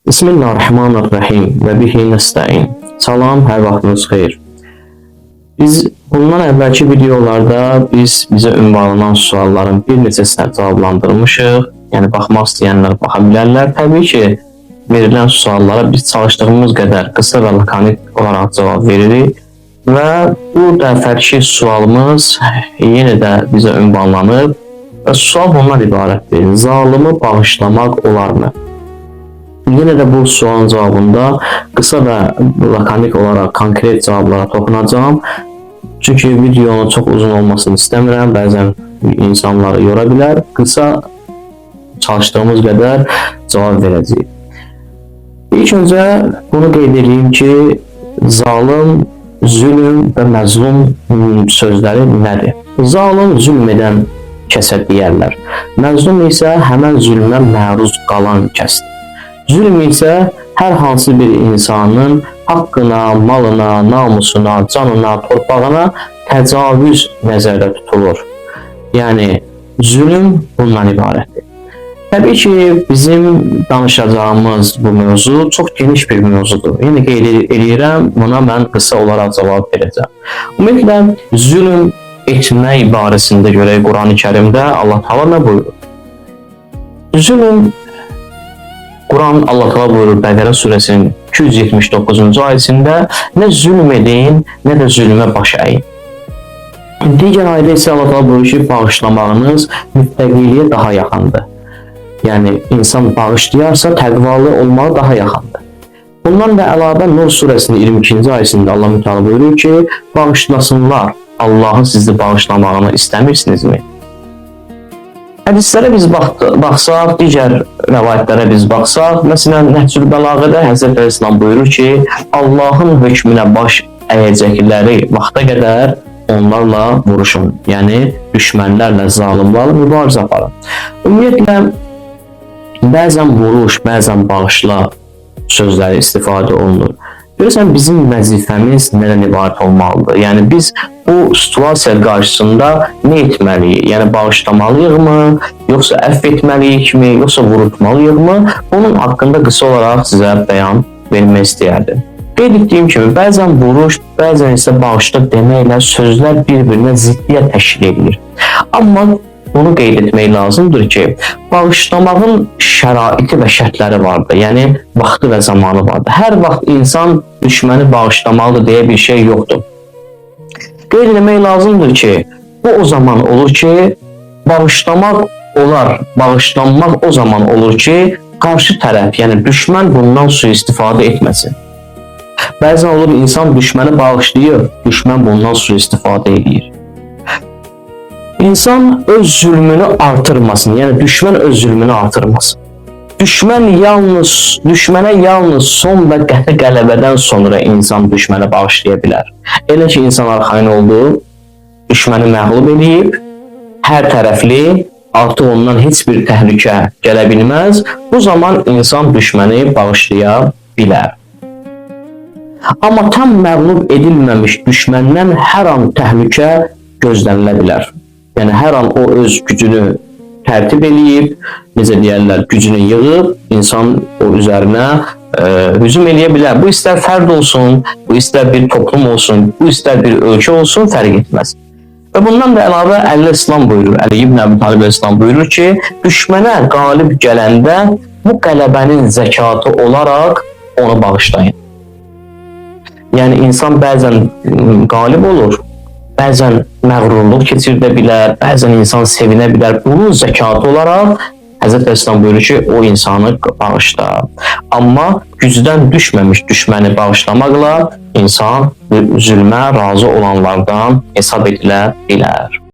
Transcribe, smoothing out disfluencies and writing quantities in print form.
Bismillahirrahmanirrahim və bihi nəstəin. Salam, hər vaxtınız xeyir. Biz bundan əvvəlki videolarda bizə ünvanlanan sualların bir neçəsini cavablandırmışıq. Yəni baxmaq istəyənlər baxa bilərlər. Təbii ki, verilən suallara biz çalışdığımız qədər qısa və lakonik olaraq cavab veririk. Və bu dəfəki sualımız yenə də bizə ünvanlanıb və sual bundan ibarətdir. Zalımı bağışlamaq olarmı? Yine de bu sualın cevabında kısa ve lakonik olarak konkret cevaplara toxunacağım. Çünkü videonun çok uzun olmasını istemiyorum. Bazen insanları yorabilir. Kısa çalıştığımız kadar cevap vereceğim. İlk önce bunu qeyd edeyim ki, zalim, zulüm ve məzlum sözləri nədir? Zalim zülm edən kəsə deyərlər. Məzlum isə həmən zülmə məruz qalan kəsdir. Zülm isə hər hansı bir insanın haqqına, malına, namusuna, canına, torpağına təcavüz nəzərdə tutulur. Yəni, zülm bundan ibarətdir. Təbii ki, bizim danışacağımız bu mövzu çox geniş bir mövzudur. Yəni, qeyd edirəm, buna mən qısa olaraq cavab verəcəm. Ümumiyyətlə, zülm etmək barəsində görək Quran-ı Kərimdə Allah Taala nə buyurur? Zülm Quran Allah Taala buyurur Bəqərə surəsinin 279-cu ayəsində nə zülm edin, nə də zülmə baş əyin. Digər ayədə isə Allah Taala buyurur ki, bağışlamağınız müttəqiliyə daha yaxındır. Yəni insan bağışlayarsa təqvalı olmağı daha yaxındır. Bundan da əlavə Nur surəsinin 22-ci ayəsində Allah Təala buyurur ki, bağışlasınlar. Allahın sizi bağışlamağını istəmirsinizmi? Hədislərə biz baxsaq, digər rəvayətlərə biz baxsaq, məsələn, Nəhcül Bəlağədə Həzrət Əleyhisselam buyurur ki, Allahın hökmünə baş əyəcəkləri vaxta qədər onlarla vuruşun. Yəni, düşmənlərlə, zalimlərlə mübarizə aparın. Ümumiyyətlə, bəzən vuruş, bəzən bağışla sözləri istifadə olunur. Görürsən, bizim vəzifəmiz nədən ibarət olmalıdır? Yəni, biz bu situasiya qarşısında nə etməliyik? Yəni, bağışlamalıyıq mı? Yoxsa əfv etməliyik mi? Yoxsa vurutmalıyıq mı? Bunun haqqında qısa olaraq sizə bəyan vermək istəyərdim. Qeyd etdiyim kimi, bəzən vuruş, bəzən isə bağışla deməklə sözlər bir-birinə ziddiyyət təşkil edilir. Amma bunu qeyd etmək lazımdır ki, bağışlamağın şəraiti və şərtləri vardır. Yəni, vaxtı və zamanı vardır. Hər vaxt insan düşməni bağışlamalıdır deyə bir şey yoxdur. Qeyd etmək lazımdır ki, bu o zaman olur ki, bağışlamaq olar, bağışlanmaq o zaman olur ki, qarşı tərəf, yəni düşmən bundan sui-istifadə etməsin. Bəzən olur, insan düşməni bağışlayır, düşmən bundan sui-istifadə edir. İnsan öz zülmünü artırmasın, yəni düşmən öz zülmünü artırmasın. Düşmənə yalnız son və qəti qələbədən sonra insan düşməni bağışlaya bilər. Elə ki, insan arxayın oldu, düşməni məğlub edib, hər tərəfli, artıq ondan heç bir təhlükə gələ bilməz, bu zaman insan düşməni bağışlaya bilər. Amma tam məğlub edilməmiş düşməndən hər an təhlükə gözlənilə bilər. Yəni, hər an o öz gücünü tərtib eləyib, necə deyərlər, gücünü yığıb, insan o üzərinə hücum eləyə bilər. Bu istər fərd olsun, bu istər bir toplum olsun, bu istər bir ölkə olsun, fərq etməz. Və bundan da əlavə Əli İslam buyurur, Əli ibn Əbi Talib İslam buyurur ki, düşmənə qalib gələndə bu qələbənin zəkatı olaraq onu bağışlayın. Yəni, insan bəzən qalib olur, bəzən məğrurluq keçirdə bilər, bəzən insan sevinə bilər. Bunun zəkatı olaraq Həzrət Əleyhisselam buyurur ki, o insanı bağışla. Amma gücdən düşməmiş düşməni bağışlamaqla insan zülmə razı olanlardan hesab edilə bilər.